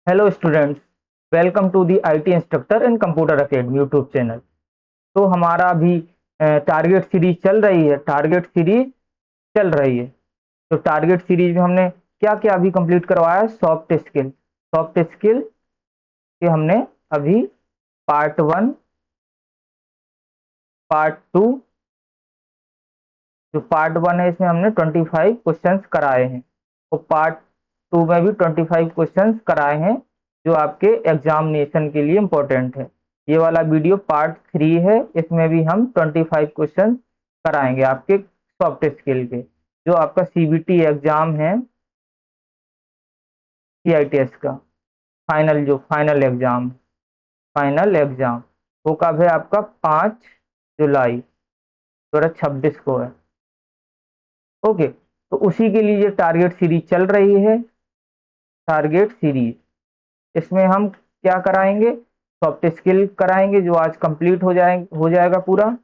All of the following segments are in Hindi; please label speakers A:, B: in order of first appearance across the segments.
A: Hello students, welcome to the IT instructor in computer academy YouTube channel. तो हमारा अभी टारगेट सीरीज चल रही है। तो टारगेट सीरीज में हमने क्या क्या अभी कंप्लीट करवाया है? सॉफ्ट स्किल के हमने अभी पार्ट 1, पार्ट 2। जो पार्ट 1 है इसमें हमने 25 क्वेश्चंस कराए हैं, और पार्ट 2 में भी 25 क्वेश्चंस कराए हैं जो आपके एग्जामिनेशन के लिए इम्पोर्टेंट है। ये वाला वीडियो पार्ट 3 है, इसमें भी हम 25 क्वेश्चंस कराएंगे आपके सॉफ्ट स्किल के, जो आपका सीबीटी एग्जाम है, सीआईटीएस का फाइनल एग्जाम वो कब है आपका? 5 जुलाई 2026 को है। ओके, तो उसी के लिए ये टारगेट सीरीज चल रही है। टारगेट सीरीज इसमें हम क्या कराएंगे? सॉफ्ट स्किल कराएंगे, जो आज कंप्लीट हो जाएगा पूरा।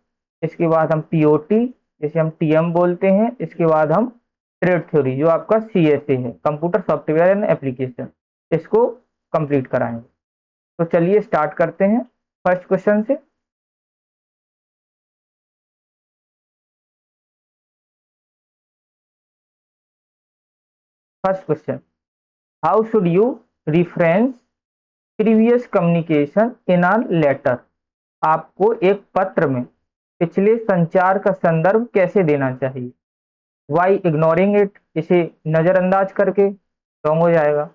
A: इसके बाद हम पीओटी, जिसे हम टीएम बोलते हैं। इसके बाद हम ट्रेड थ्योरी, जो आपका सीएसए है, कंप्यूटर सॉफ्टवेयर एंड एप्लीकेशन, इसको कंप्लीट कराएंगे। तो चलिए स्टार्ट करते हैं फर्स्ट क्वेश्चन से। First question, how should you reference previous communication in a letter? आपको एक पत्र में पिछले संचार का संदर्भ कैसे देना चाहिए? वाई इग्नोरिंग इट, इसे नजरअंदाज करके, रॉन्ग हो जाएगा।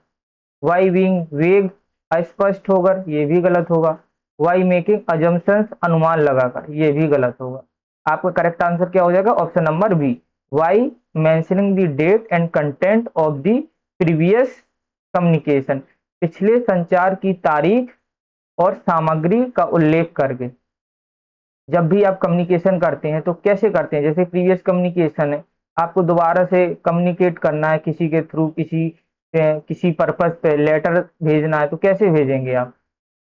A: वाई बीइंग वेग, अस्पष्ट होकर, ये भी गलत होगा। वाई मेकिंग अजम्पशंस, अनुमान लगाकर, ये भी गलत होगा। आपका करेक्ट आंसर क्या हो जाएगा? Option number B, by mentioning the date and content of the previous communication, पिछले संचार की तारीख और सामग्री का उल्लेख करके। जब भी आप कम्युनिकेशन करते हैं तो कैसे करते हैं? जैसे प्रीवियस कम्युनिकेशन है, आपको दोबारा से कम्युनिकेट करना है किसी के थ्रू, किसी पर्पस पे लेटर भेजना है, तो कैसे भेजेंगे आप?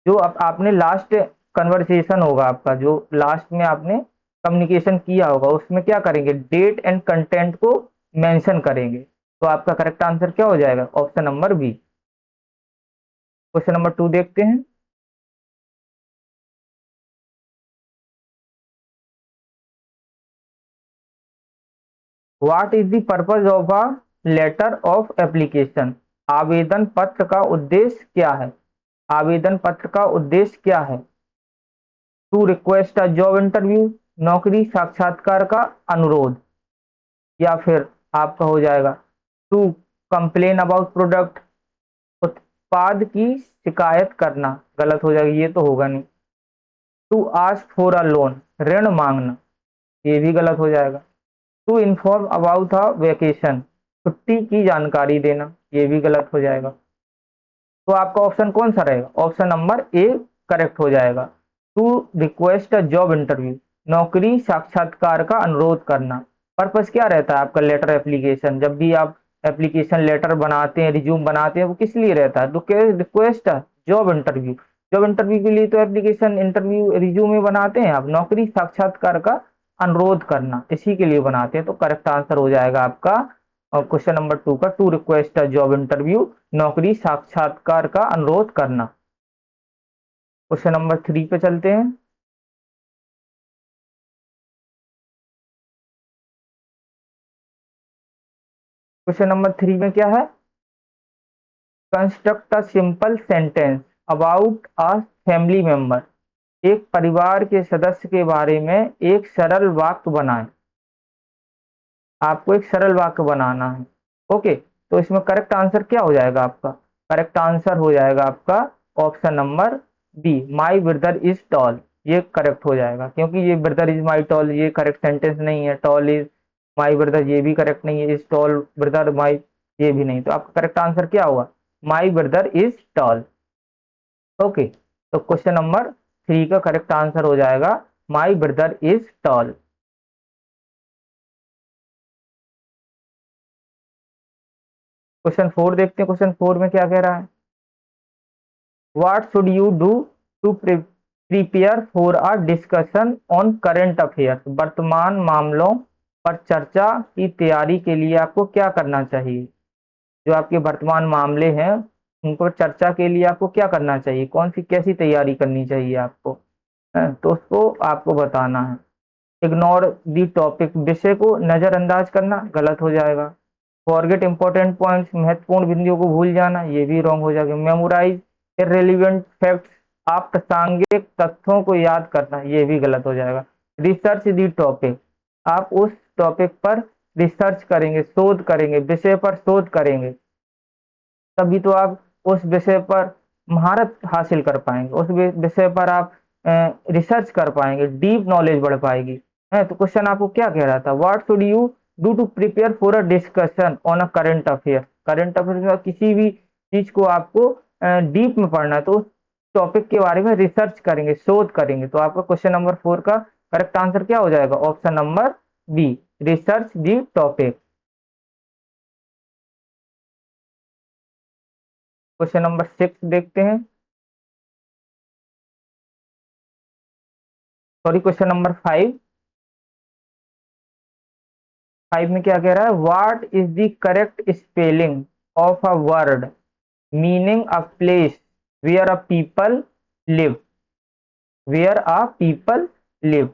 A: जो आपने लास्ट कन्वर्सेशन होगा आपका, जो लास्ट में आपने कम्युनिकेशन किया होगा, उसमें क्या करेंगे? डेट एंड कंटेंट को मेंशन करेंगे। तो आपका करेक्ट आंसर क्या हो जाएगा? Option number B. Question number 2 देखते हैं। What is the purpose of a letter of application? आवेदन पत्र का उद्देश्य क्या है? आवेदन पत्र का उद्देश्य क्या है? To request a job interview, नौकरी साक्षात्कार का अनुरोध, या फिर आपका हो जाएगा टू कंप्लेन अबाउट प्रोडक्ट, उत्पाद की शिकायत करना, गलत हो जाएगा, ये तो होगा नहीं। To ask for a loan, ऋण मांगना, ये भी गलत हो जाएगा। To inform about a vacation, छुट्टी की जानकारी देना, ये भी गलत हो जाएगा। तो आपका ऑप्शन कौन सा रहेगा? ऑप्शन नंबर ए करेक्ट हो जाएगा। To request a job interview, नौकरी साक्षात्कार का अनुरोध करना। पर्पस क्या रहता है आपका लेटर एप्लीकेशन? जब भी आप एप्लीकेशन लेटर बनाते हैं, रिज्यूम बनाते हैं, वो किस लिए रहता है? तो request job interview, job interview के लिए तो एप्लीकेशन इंटरव्यू रिज्यूमे बनाते हैं आप। नौकरी साक्षात्कार का अनुरोध करना, इसी के लिए बनाते हैं। तो करेक्ट आंसर हो जाएगा आपका क्वेश्चन नंबर 2 का, to request a job interview, नौकरी साक्षात्कार का अनुरोध करना। क्वेश्चन नंबर 3 पे चलते हैं। क्वेश्चन नंबर 3 में क्या है? Construct a simple sentence about a family member, एक परिवार के सदस्य के बारे में एक सरल वाक्य बनाएं। आपको एक सरल वाक्य बनाना है। ओके, तो इसमें करेक्ट आंसर क्या हो जाएगा आपका? करेक्ट आंसर हो जाएगा आपका option number B, my brother is tall. ये करेक्ट हो जाएगा, क्योंकि ये ब्रदर इज माई टॉल ये करेक्ट सेंटेंस नहीं है। टॉल इज माई ब्रदर ये भी करेक्ट नहीं है। इज टॉल ब्रदर माई, ये भी नहीं। तो आपका करेक्ट आंसर क्या होगा? माई ब्रदर इज टॉल। ओके, तो क्वेश्चन नंबर 3 का करेक्ट आंसर हो जाएगा माई ब्रदर इज टॉल। क्वेश्चन 4 देखते हैं। क्वेश्चन 4 में क्या कह रहा है? What should you do to prepare for a discussion on current affairs? वर्तमान मामलों पर चर्चा की तैयारी के लिए आपको क्या करना चाहिए? जो आपके वर्तमान मामले हैं उन पर चर्चा के लिए आपको क्या करना चाहिए, कौन सी कैसी तैयारी करनी चाहिए आपको, तो उसको आपको बताना है। इग्नोर दी टॉपिक, विषय को नजरअंदाज करना गलत हो जाएगा। फॉरगेट इंपॉर्टेंट पॉइंट्स, महत्वपूर्ण बिंदुओं को भूल जाना, ये भी रॉन्ग हो जाएगा। मेमोराइज इररिलेवेंट फैक्ट्स, अप्रासंगिक तथ्यों को याद करना, ये भी गलत हो जाएगा। रिसर्च दी टॉपिक, आप उस टॉपिक पर रिसर्च करेंगे, शोध करेंगे, विषय पर शोध करेंगे, तभी तो आप उस विषय पर महारत हासिल कर पाएंगे, उस विषय पर आप रिसर्च कर पाएंगे, डीप नॉलेज बढ़ पाएगी। है तो क्वेश्चन आपको क्या कह रहा था, what should you do to prepare for a discussion on a current affair. Current affair में किसी भी चीज को आपको डीप में पढ़ना है, तो उस टॉपिक के बारे में रिसर्च करेंगे, शोध करेंगे। तो आपका क्वेश्चन नंबर 4 का करेक्ट आंसर क्या हो जाएगा, option number B, research the topic. Question number 6 देखते हैं, सॉरी क्वेश्चन नंबर 5। 5 में क्या कह रहा है, what is the correct spelling of a word meaning a place where a people live, where a people live.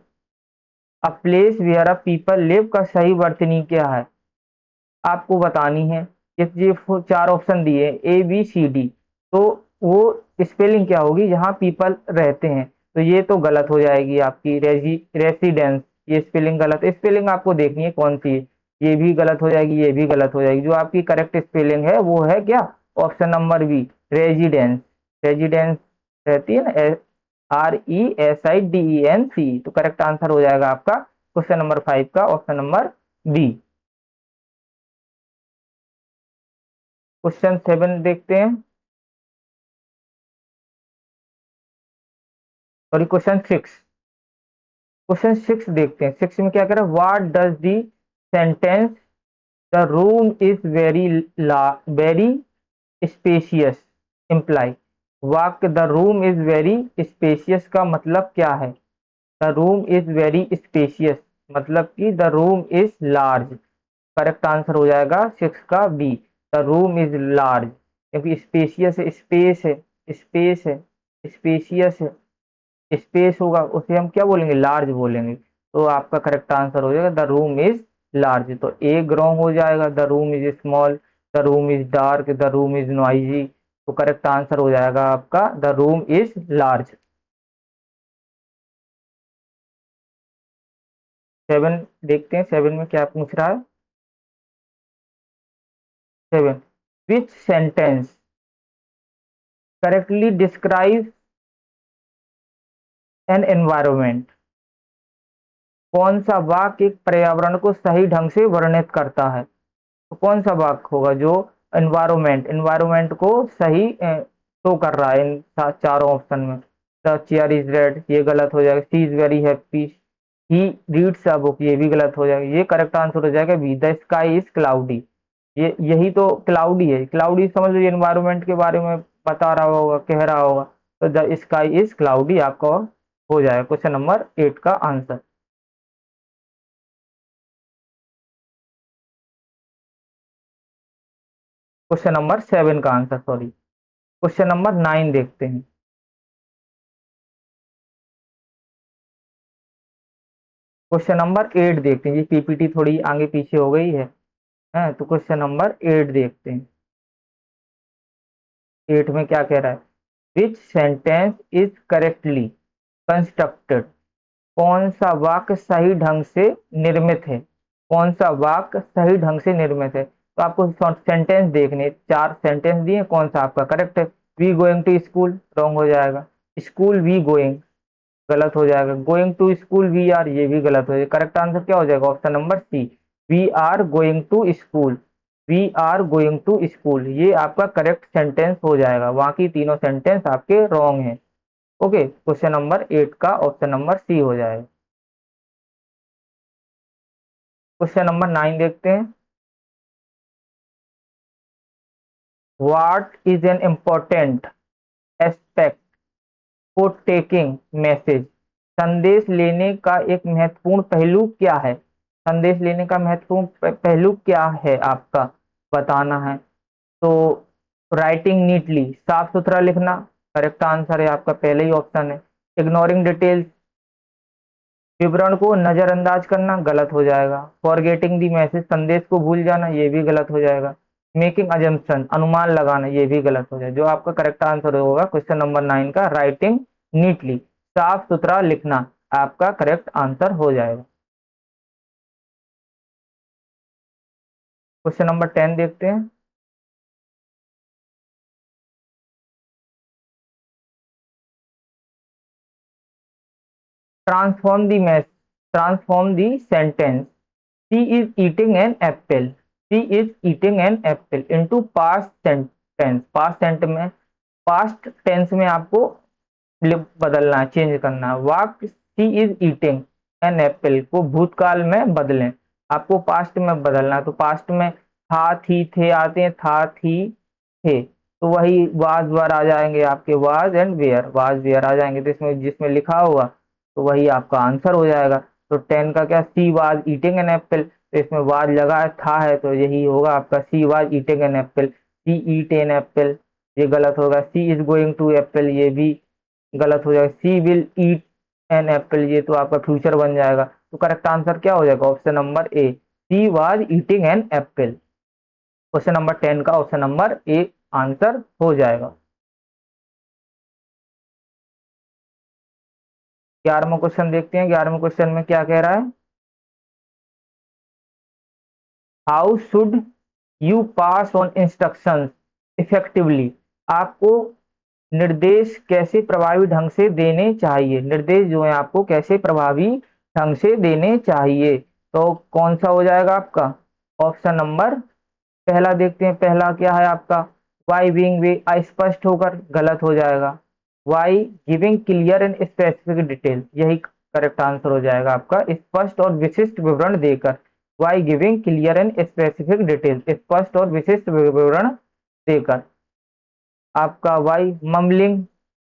A: A place where a people live का सही वर्तनी क्या है, आपको बतानी है। ये 4 ऑप्शन दिए ए बी सी डी, तो वो स्पेलिंग क्या होगी जहां पीपल रहते हैं, तो ये तो गलत हो जाएगी आपकी रेसिडेंस, ये स्पेलिंग गलत है। स्पेलिंग आपको देखनी है कौन सी है, ये भी गलत हो जाएगी, ये भी गलत हो जाएगी। जो आपकी करेक्ट स्पेलिंग है वो है क्या, option number B, residence. Residence रहती है ना, RESIDENC, तो करेक्ट आंसर हो जाएगा आपका क्वेश्चन नंबर 5 का ऑप्शन नंबर बी। क्वेश्चन 7 देखते हैं, सॉरी क्वेश्चन 6। क्वेश्चन 6 देखते हैं, 6 में क्या कह रहा है, what does the sentence the room is very spacious imply. वाक्य the room is very spacious का मतलब क्या है, the room is very spacious मतलब कि the room is large. Correct answer हो जाएगा 6 का B, the room is large, क्योंकि स्पेशियस है, स्पेस है, स्पेस है, स्पेशियस है, स्पेस होगा उसे हम क्या बोलेंगे, लार्ज बोलेंगे। तो आपका करेक्ट आंसर हो जाएगा द रूम इज लार्ज। तो ए रॉन्ग हो जाएगा, the room is small, the room is dark, the room is noisy. तो करेक्ट आंसर हो जाएगा आपका द रूम इज लार्ज। 7 देखते हैं, 7 में क्या पूछ रहा है। 7, विच sentence correctly describe an environment. कौन सा वाक्य एक पर्यावरण को सही ढंग से वर्णित करता है, तो कौन सा वाक्य होगा जो एनवायरमेंट एनवायरमेंट को सही शो कर रहा है इन चारों ऑप्शन में। द चेयर इज रेड, ये गलत हो जाएगा। She is very happy, he reads a book, ये भी गलत हो जाएगा। ये करेक्ट आंसर हो जाएगा B, the sky is cloudy. ये यही तो क्लाउडी है, क्लाउडी समझ लो एनवायरमेंट के बारे में बता रहा होगा, कह रहा होगा। तो द स्काई इज क्लाउडी आपका हो जाएगा क्वेश्चन नंबर 8 का आंसर। क्वेश्चन नंबर 7 का आंसर, सॉरी क्वेश्चन नंबर 9 देखते हैं। क्वेश्चन नंबर 8 देखते हैं, ये पीपीटी थोड़ी आगे पीछे हो गई है तो क्वेश्चन नंबर 8 देखते हैं। 8 में क्या कह रहा है, विच सेंटेंस इज करेक्टली कंस्ट्रक्टेड। कौन सा वाक्य सही ढंग से निर्मित है, कौन सा वाक्य सही ढंग से निर्मित है। तो आपको सेंटेंस देखने, 4 सेंटेंस दिए, कौन सा आपका करेक्ट है। We going to school wrong हो जाएगा, स्कूल वी गोइंग गलत हो जाएगा, going to school we are, ये भी गलत हो जाएगा। करेक्ट आंसर क्या हो जाएगा, option number C, we are going to school. We are going to school, ये आपका करेक्ट सेंटेंस हो जाएगा, बाकी तीनों सेंटेंस आपके रॉन्ग हैं। ओके, क्वेश्चन नंबर 8 का ऑप्शन नंबर सी हो जाएगा। क्वेश्चन नंबर 9 देखते हैं, what is an important aspect for taking message. संदेश लेने का एक महत्वपूर्ण पहलू क्या है, संदेश लेने का महत्वपूर्ण पहलू क्या है आपका बताना है। तो राइटिंग नीटली, साफ सुथरा लिखना, करेक्ट आंसर है आपका, पहले ही ऑप्शन है। इग्नोरिंग डिटेल्स, विवरण को नजरअंदाज करना, गलत हो जाएगा। फॉरगेटिंग दी मैसेज, संदेश को भूल जाना, ये भी गलत हो जाएगा। मेकिंग अजम्पशन, अनुमान लगाना, ये भी गलत हो जाएगा। जो आपका करेक्ट आंसर होगा क्वेश्चन नंबर 9 का, राइटिंग नीटली, साफ सुथरा लिखना, आपका करेक्ट आंसर हो जाएगा। क्वेश्चन नंबर 10 देखते हैं। Transform the mass transform the sentence, she is eating an apple, she is eating an apple into past tense. Past tense में आपको बदलना है, चेंज करना है। वाक्य she is eating an apple को भूतकाल में बदलें, आपको पास्ट में बदलना है। तो पास्ट में था, थी, थे आते हैं, था, थी, थे, तो वही वाज वर आ जाएंगे आपके, was and were, was were आ जाएंगे। तो इसमें जिसमें लिखा होगा तो वही आपका आंसर हो जाएगा। तो 10 का क्या, सी वाज ईटिंग एन एप्पल, तो इसमें वाज लगा है, था है, तो यही होगा आपका, she was eating an apple. She eat an apple, ये गलत होगा। She is going to apple, ये भी गलत हो जाएगा। She will eat an apple, ये तो आपका फ्यूचर बन जाएगा। तो करेक्ट आंसर क्या हो जाएगा, option number A, C was eating an Apple. Question number 10 का ऑप्शन नंबर ए आंसर हो जाएगा। 11वां क्वेश्चन देखते हैं। 11वें क्वेश्चन में क्या कह रहा है, how should you pass on instructions effectively, आपको निर्देश कैसे प्रभावी ढंग से देने चाहिए, निर्देश जो है आपको कैसे प्रभावी ढंग से देने चाहिए। तो कौन सा हो जाएगा आपका, ऑप्शन नंबर पहला देखते हैं। पहला क्या है आपका, वाई बीइंग वे, अस्पष्ट होकर, गलत हो जाएगा। By giving clear and specific detail, यही करेक्ट आंसर हो जाएगा आपका, स्पष्ट और विशिष्ट विवरण देकर। By giving clear and specific detail, स्पष्ट और विशिष्ट विवरण देकर। आपका वाई ममलिंग,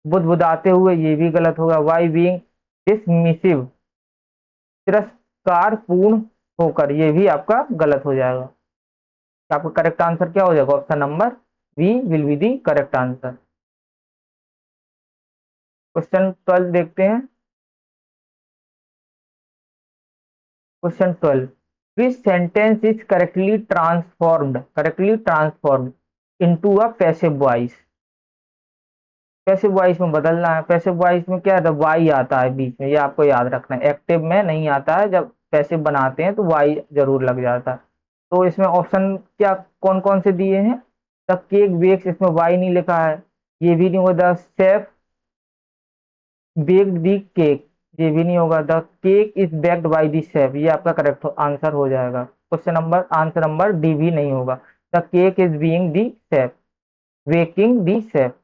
A: बुदबुदाते हुए, ये भी गलत होगा। वाई बीइंग डिसमिसिव, तिरस्कार पूर्ण होकर, ये भी आपका गलत हो जाएगा। आपका करेक्ट आंसर क्या हो जाएगा, option number B will be the correct answer. Question 12 देखते हैं। Question 12, which sentence is correctly transformed into a passive voice. Passive voice में बदलना है। पैसिव वॉइस में क्या है, वाई आता है बीच में, ये आपको याद रखना है। एक्टिव में नहीं आता है, जब पैसिव बनाते हैं तो वाई जरूर लग जाता है। तो इसमें ऑप्शन क्या कौन कौन से दिए हैं, द केक बेक्स, इसमें वाई नहीं लिखा है। ये भी नहीं होगा, the chef baked the cake, ये भी नहीं होगा। The cake is baked by the chef, ये आपका करेक्ट आंसर हो जाएगा। Question number answer number D भी नहीं होगा। The cake is being the chef, baking the chef.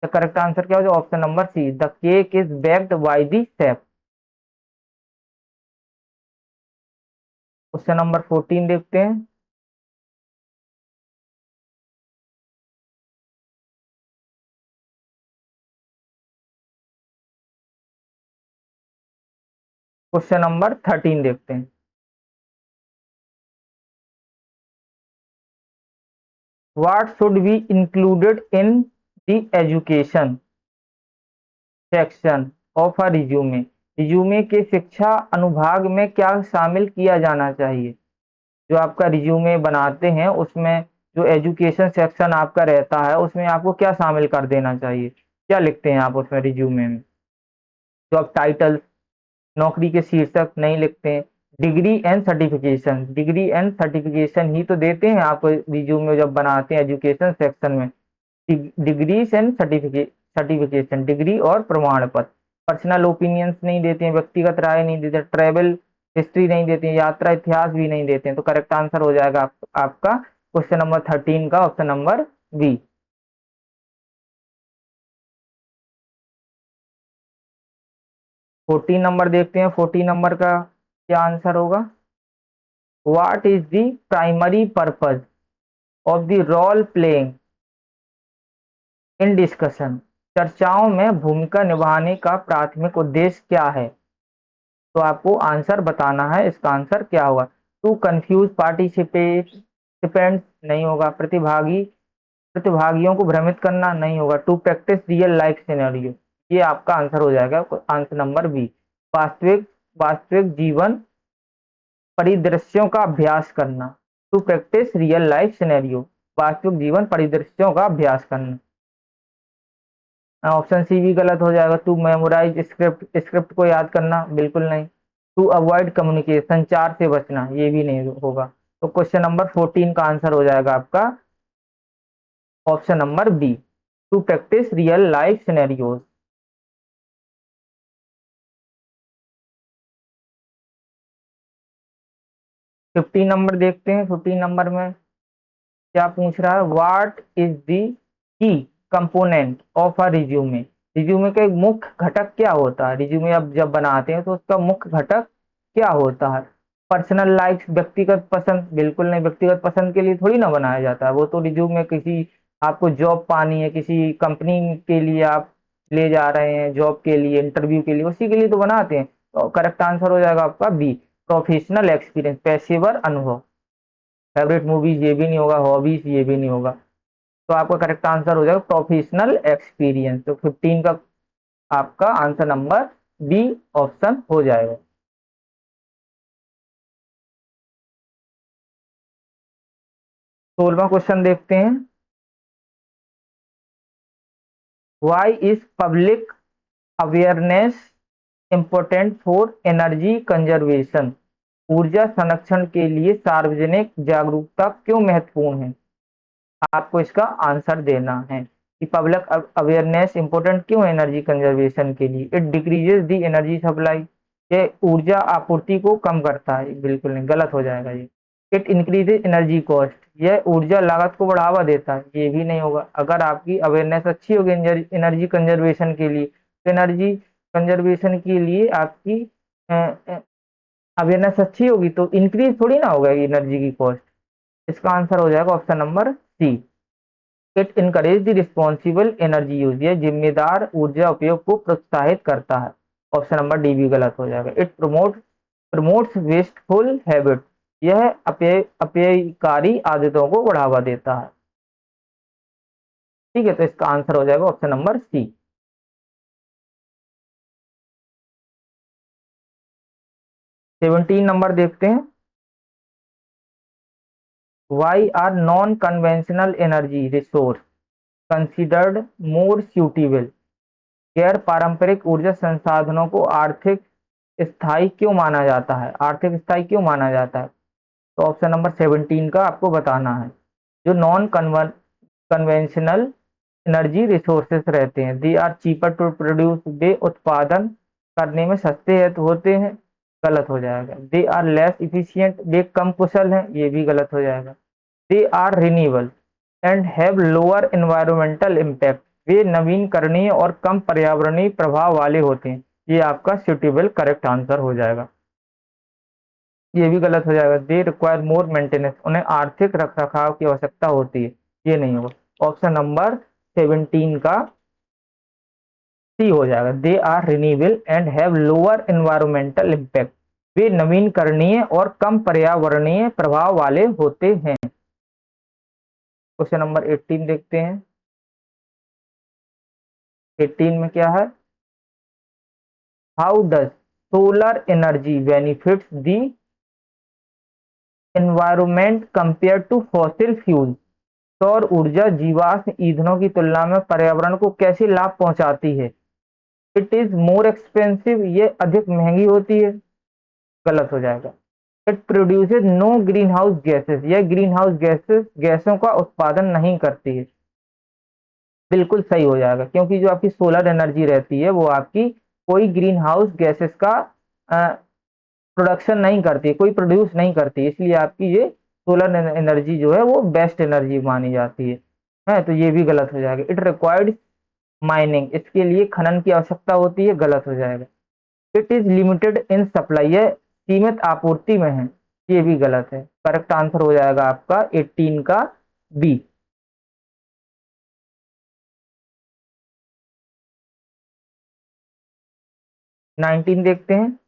A: The correct answer क्या हो जाएगा, option number C, the cake is baked by the chef. Question number 14 देखते हैं। क्वेश्चन नंबर 13 देखते हैं। What should be included in the education section of a resume, resume के शिक्षा अनुभाग में क्या शामिल किया जाना चाहिए। जो आपका रिज्यूमे बनाते हैं उसमें जो एजुकेशन सेक्शन आपका रहता है उसमें आपको क्या शामिल कर देना चाहिए, क्या लिखते हैं आप उसमें रिज्यूमे में। जॉब टाइटल, नौकरी के शीर्षक नहीं लिखते हैं। Degree and certification, degree and certification ही तो देते हैं आप रिज्यूमे जब बनाते हैं एजुकेशन सेक्शन में। डिग्रीज एंड सर्टिफिकेशन, डिग्री और प्रमाण पत्र। पर्सनल ओपिनियंस नहीं देते हैं, व्यक्तिगत राय नहीं देते, ट्रेवल हिस्ट्री नहीं देते हैं, यात्रा इतिहास भी नहीं देते हैं। तो करेक्ट आंसर हो जाएगा आपका क्वेश्चन नंबर 13 का ऑप्शन नंबर बी। 14 नंबर देखते हैं। 14 नंबर का क्या आंसर होगा, what is the primary purpose of the role playing in discussion, चर्चाओं में भूमिका निभाने का प्राथमिक उद्देश्य क्या है। तो आपको आंसर बताना है, इसका आंसर क्या होगा। टू कंफ्यूज पार्टिसिपेंट्स नहीं होगा, प्रतिभागी प्रतिभागियों को भ्रमित करना नहीं होगा। To practise real life scenario, ये आपका आंसर हो जाएगा, आंसर नंबर बी। वास्तविक वास्तविक जीवन परिदृश्यों का अभ्यास करना। To practise real life scenario, वास्तविक जीवन परिदृश्यों का अभ्यास करना। ऑप्शन सी भी गलत हो जाएगा। टू मेमोराइज स्क्रिप्ट, स्क्रिप्ट को याद करना, बिल्कुल नहीं। टू अवॉइड कम्युनिकेशन, संचार से बचना, ये भी नहीं होगा। तो क्वेश्चन नंबर 14 का आंसर हो जाएगा आपका option number B, to practise real life scenarios. 15 number देखते हैं। 15 नंबर में क्या पूछ रहा है? What is the key component of a resume. Resume का एक मुख्य घटक क्या होता है? रिज्यूमे अब जब बनाते हैं तो उसका मुख्य घटक क्या होता है? पर्सनल लाइफ, व्यक्तिगत पसंद, बिल्कुल नहीं। व्यक्तिगत पसंद के लिए थोड़ी ना बनाया जाता है, वो तो रिज्यूमे किसी, आपको जॉब पानी है, किसी कंपनी के लिए आप ले जा रहे हैं जॉब के लिए, इंटरव्यू के लिए, उसी के लिए तो बनाते हैं। तो करेक्ट आंसर हो जाएगा आपका बी, प्रोफेशनल एक्सपीरियंस, पेशेवर अनुभव। फेवरेट मूवीज ये भी नहीं होगा, हॉबीज ये भी नहीं होगा। तो आपका करेक्ट आंसर हो जाएगा प्रोफेशनल एक्सपीरियंस। तो 15 का आपका आंसर नंबर बी ऑप्शन हो जाएगा। 16वां क्वेश्चन देखते हैं। Why is public awareness important for energy conservation. ऊर्जा संरक्षण के लिए सार्वजनिक जागरूकता क्यों महत्वपूर्ण है? आपको इसका आंसर देना है कि पब्लिक अवेयरनेस इंपॉर्टेंट क्यों है एनर्जी कंजर्वेशन के लिए। It decreases the energy supply, ये ऊर्जा आपूर्ति को कम करता है, बिल्कुल नहीं, गलत हो जाएगा ये। इट इंक्रीजेज एनर्जी कॉस्ट, यह ऊर्जा लागत को बढ़ावा देता है, ये भी नहीं होगा। अगर आपकी अवेयरनेस अच्छी होगी एनर्जी कंजर्वेशन के लिए, तो एनर्जी कंजर्वेशन के लिए आपकी अवेयरनेस अच्छी होगी तो इंक्रीज थोड़ी ना होगा एनर्जी की कॉस्ट। इसका आंसर हो जाएगा option number C. It encourage the responsible energy use, यह जिम्मेदार ऊर्जा उपयोग को प्रोत्साहित करता है। ऑप्शन नंबर डी भी गलत हो जाएगा। इट प्रमोट्स वेस्टफुल हैबिट, यह अपेयकारी आदतों को बढ़ावा देता है। ठीक है, तो इसका आंसर हो जाएगा ऑप्शन नंबर सी। 17 नंबर देखते हैं। Why are non conventional energy resource considered more suitable, गैर पारंपरिक ऊर्जा संसाधनों को आर्थिक स्थायी क्यों माना जाता है? आर्थिक स्थायी क्यों माना जाता है? तो ऑप्शन नंबर 17 का आपको बताना है। जो नॉन कन्वेंशनल एनर्जी रिसोर्सेस रहते हैं, they are cheaper to produce, वे उत्पादन करने में सस्ते होते हैं, गलत हो जाएगा। दे आर लेस इफिशियंट, वे कम कुशल हैं, ये भी गलत हो जाएगा। They are renewable and have lower environmental impact, वे नवीनकरणीय और कम पर्यावरणीय प्रभाव वाले होते हैं, ये आपका सुटेबल करेक्ट आंसर हो जाएगा। ये भी गलत हो जाएगा। दे रिक्वायर मोर मेंटेनेंस, उन्हें आर्थिक रख रखाव की आवश्यकता होती है, ये नहीं होगा। ऑप्शन नंबर 17 का सी हो जाएगा। They are renewable and have lower environmental impact, वे नवीनकरणीय और कम पर्यावरणीय प्रभाव वाले होते हैं। क्वेश्चन नंबर 18 देखते हैं। 18 में क्या है? How does solar energy benefits the environment compare to fossil fuel. सौर ऊर्जा जीवाश्म ईंधनों की तुलना में पर्यावरण को कैसे लाभ पहुंचाती है? इट इज मोर एक्सपेंसिव, ये अधिक महंगी होती है, गलत हो जाएगा। It produces no green house gases, यह ग्रीन हाउस गैसों का उत्पादन नहीं करती है, बिल्कुल सही हो जाएगा। क्योंकि जो आपकी सोलर एनर्जी रहती है वो आपकी कोई ग्रीन हाउस गैसेस का प्रोडक्शन नहीं करती है, कोई प्रोड्यूस नहीं करती है, इसलिए आपकी ये सोलर एनर्जी जो है वो बेस्ट एनर्जी मानी जाती है। तो ये भी गलत हो जाएगा। इट रिक्वायर्ड माइनिंग, इसके लिए खनन की आवश्यकता होती है, गलत हो जाएगा। It is limited in supply, यह सीमित आपूर्ति में है, ये भी गलत है। करेक्ट आंसर हो जाएगा आपका 18 का बी। 19 देखते हैं।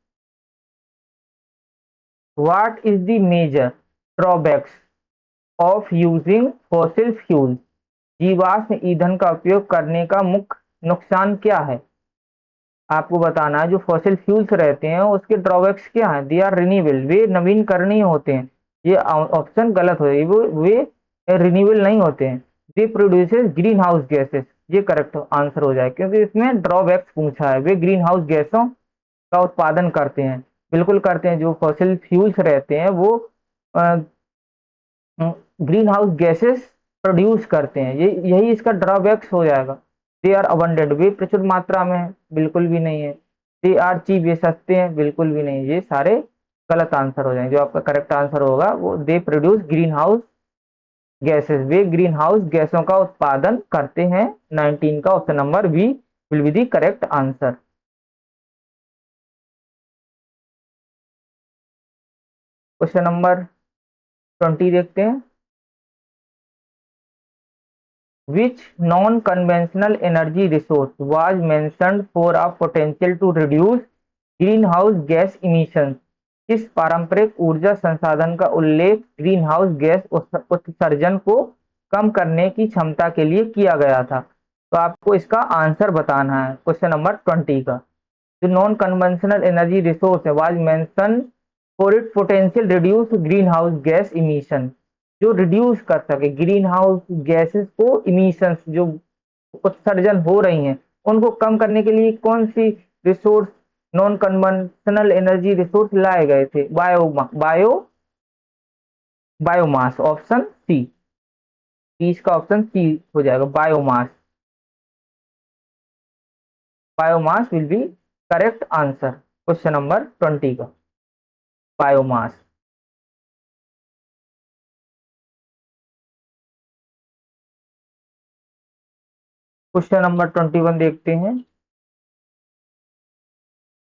A: What is the major drawbacks of using fossil fuel. जीवाश्म ईंधन का उपयोग करने का मुख्य नुकसान क्या है? आपको बताना है जो फॉसिल फ्यूल्स रहते हैं उसके ड्रॉबैक्स क्या हैं। दे आर रिन्यूएबल, वे नवीनकरणीय होते हैं। ये ऑप्शन गलत हो, वे रिन्यूएबल नहीं होते हैं। दे प्रोड्यूसेस ग्रीन हाउस गैसेस, ये करेक्ट आंसर हो जाए क्योंकि इसमें ड्रॉबैक्स पूछा है। वे ग्रीन हाउस गैसों का उत्पादन करते हैं, बिल्कुल करते हैं। जो फॉसिल फ्यूल्स रहते हैं वो ग्रीन हाउस गैसेस प्रोड्यूस करते हैं, ये यही इसका ड्रॉबैक्स हो जाएगा। दे आर अबंडेंट, वे प्रचुर मात्रा में है, बिल्कुल भी नहीं है। दे आर चीप, ये सस्ते हैं, बिल्कुल भी नहीं। ये सारे गलत आंसर हो जाएंगे। जो आपका करेक्ट आंसर होगा वो they produce green house gases, वे ग्रीन हाउस गैसों का उत्पादन करते हैं। 19 का option number B will be the correct answer. Question number 20 देखते हैं। Which non-conventional energy resource was mentioned for a potential to reduce greenhouse gas emissions? किस पारंपरिक ऊर्जा संसाधन का उल्लेख ग्रीन हाउस गैस उत्सर्जन को कम करने की क्षमता के लिए किया गया था? तो आपको इसका आंसर बताना है क्वेश्चन नंबर 20 का। जो नॉन कन्वेंशनल एनर्जी रिसोर्स है was mention for it potential reduce green house gas emission, जो रिड्यूस कर सके ग्रीन हाउस गैसेस को, इमिशंस जो उत्सर्जन हो रही हैं उनको कम करने के लिए कौन सी resource, non conventional energy resource लाए गए थे? Biomass, option C. इसका ऑप्शन सी हो जाएगा, biomass. Biomass will be correct answer question number 20 का, बायोमास। क्वेश्चन नंबर 21 देखते हैं।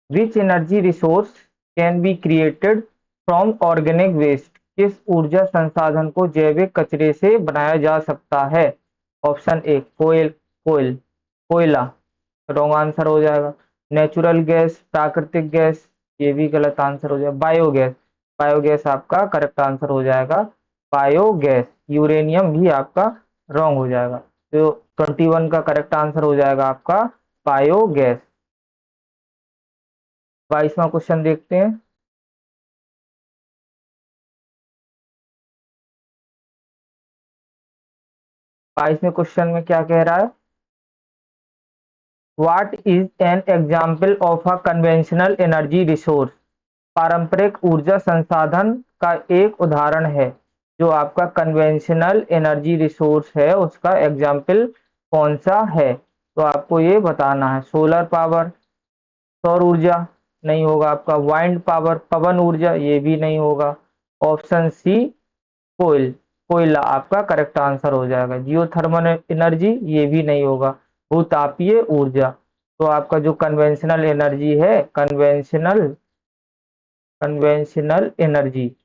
A: Which energy resource can be created from organic waste, किस ऊर्जा संसाधन को जैविक कचरे से बनाया जा सकता है? ऑप्शन ए कोयल कोयला, रॉन्ग आंसर हो जाएगा। नेचुरल गैस, प्राकृतिक गैस, ये भी गलत आंसर हो जाएगा। बायोगैस, बायोगैस आपका करेक्ट आंसर हो जाएगा। बायोगैस, यूरेनियम भी आपका रॉन्ग हो जाएगा। तो 21 का करेक्ट आंसर हो जाएगा आपका बायोगैस। 22वां क्वेश्चन देखते हैं। 22वें क्वेश्चन में क्या कह रहा है? What is an example of a conventional energy resource, पारंपरिक ऊर्जा संसाधन का एक उदाहरण है। जो आपका कन्वेंशनल एनर्जी रिसोर्स है उसका एग्जाम्पल कौन सा है? तो आपको ये बताना है। सोलर पावर, सौर ऊर्जा नहीं होगा आपका। वाइंड पावर, पवन ऊर्जा, ये भी नहीं होगा। ऑप्शन सी कोयल कोयला आपका करेक्ट आंसर हो जाएगा। जियोथर्मल एनर्जी, ये भी नहीं होगा। भूतापीय ऊर्जा। तो आपका जो कन्वेंशनल एनर्जी है, कन्वेंशनल एनर्जी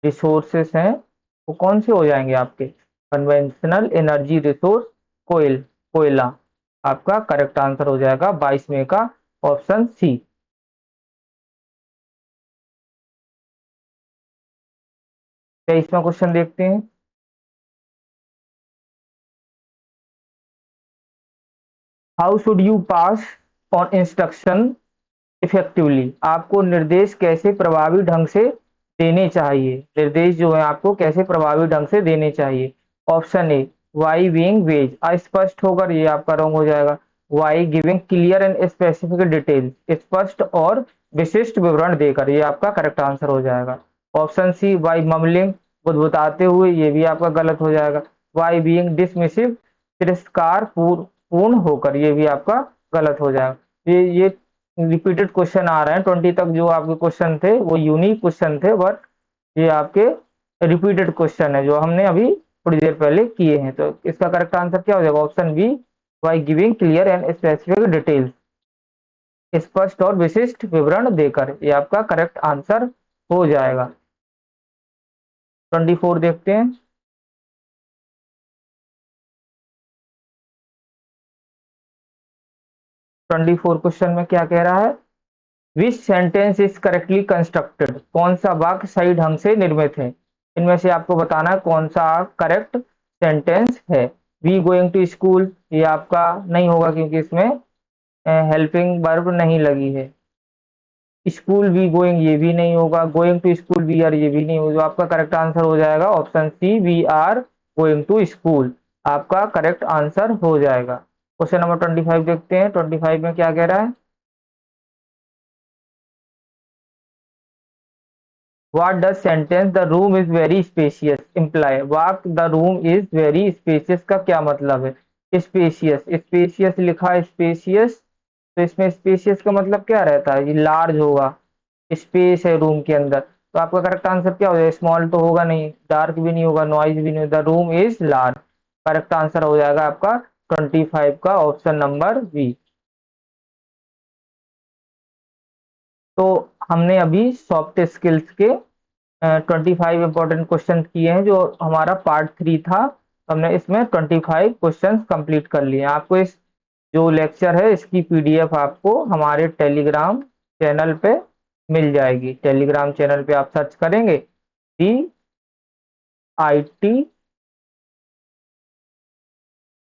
A: रिसोर्सेस हैं वो कौन से हो जाएंगे आपके? कन्वेंशनल एनर्जी रिसोर्स कोयला आपका करेक्ट आंसर हो जाएगा 22वें का ऑप्शन सी। 23वां क्वेश्चन देखते हैं। How should you pass on instruction effectively, आपको निर्देश कैसे प्रभावी ढंग से देने चाहिए? निर्देश जो है आपको कैसे प्रभावी ढंग से देने चाहिए? Option A by being vague, अस्पष्ट होकर, ये आपका रॉन्ग हो जाएगा। By giving clear and specific detail, स्पष्ट और विशिष्ट विवरण देकर, ये आपका करेक्ट आंसर हो जाएगा। ऑप्शन सी वाई ममलिंग, बुदबुदाते हुए, ये भी आपका गलत हो जाएगा। वाई बीइंग डिसमिसिव, तिरस्कार पूर्ण होकर, ये भी आपका गलत हो जाएगा। ये रिपीटेड क्वेश्चन आ रहे हैं 20 तक। जो आपके क्वेश्चन थे वो यूनिक क्वेश्चन थे, बट ये आपके रिपीटेड क्वेश्चन है जो हमने अभी थोड़ी देर पहले किए हैं। तो इसका करेक्ट आंसर क्या हो जाएगा? Option B by giving clear and specific details, स्पष्ट और विशिष्ट विवरण देकर, ये आपका करेक्ट आंसर हो जाएगा। 24 देखते हैं। 24 क्वेश्चन में क्या कह रहा है? विच सेंटेंस इज करेक्टली कंस्ट्रक्टेड, कौन सा वाक्य सही ढंग से निर्मित है? इनमें से आपको बताना है कौन सा करेक्ट सेंटेंस है। वी गोइंग टू स्कूल ये आपका नहीं होगा क्योंकि इसमें हेल्पिंग वर्ब नहीं लगी है। स्कूल वी गोइंग ये भी नहीं होगा। Going to school we are ये भी नहीं होगा। आपका करेक्ट आंसर हो जाएगा option C, we are going to school आपका करेक्ट आंसर हो जाएगा। क्वेश्चन नंबर 25 देखते हैं। 25 में क्या कह रहा है? What does sentence the room is very spacious imply? What the room is very spacious का क्या मतलब है? स्पेशियस, स्पेशियस लिखा है स्पेशियस, तो इसमें स्पेशियस का मतलब क्या रहता है? ये लार्ज होगा, स्पेस है रूम के अंदर, तो आपका करेक्ट आंसर क्या हो जाएगा? स्मॉल तो होगा नहीं, डार्क भी नहीं होगा, नॉइज भी नहीं, the room is large. Correct answer हो जाएगा आपका 25 का ऑप्शन नंबर बी। तो हमने अभी सॉफ्ट स्किल्स के 25 इंपॉर्टेंट क्वेश्चन किए हैं, जो हमारा पार्ट 3 था। हमने इसमें 25 क्वेश्चन कंप्लीट कर लिए हैं। आपको इस जो लेक्चर है इसकी पीडीएफ आपको हमारे टेलीग्राम चैनल पे मिल जाएगी। टेलीग्राम चैनल पे आप सर्च करेंगे CIT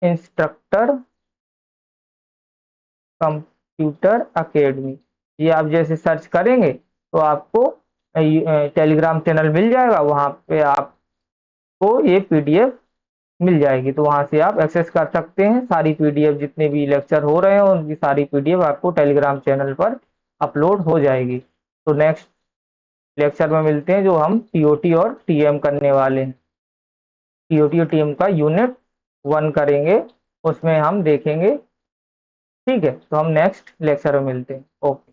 A: इंस्ट्रक्टर कंप्यूटर एकेडमी, ये आप जैसे सर्च करेंगे तो आपको टेलीग्राम चैनल मिल जाएगा। वहां पे आपको ये पीडीएफ मिल जाएगी, तो वहां से आप एक्सेस कर सकते हैं। सारी पीडीएफ जितने भी लेक्चर हो रहे हैं उनकी सारी पीडीएफ आपको टेलीग्राम चैनल पर अपलोड हो जाएगी। तो नेक्स्ट लेक्चर में मिलते हैं, जो हम टीओटी और टीएम करने वाले हैं। टीओटी और टीएम का यूनिट 1 करेंगे, उसमें हम देखेंगे। ठीक है, तो हम नेक्स्ट लेक्चर में मिलते हैं। ओके।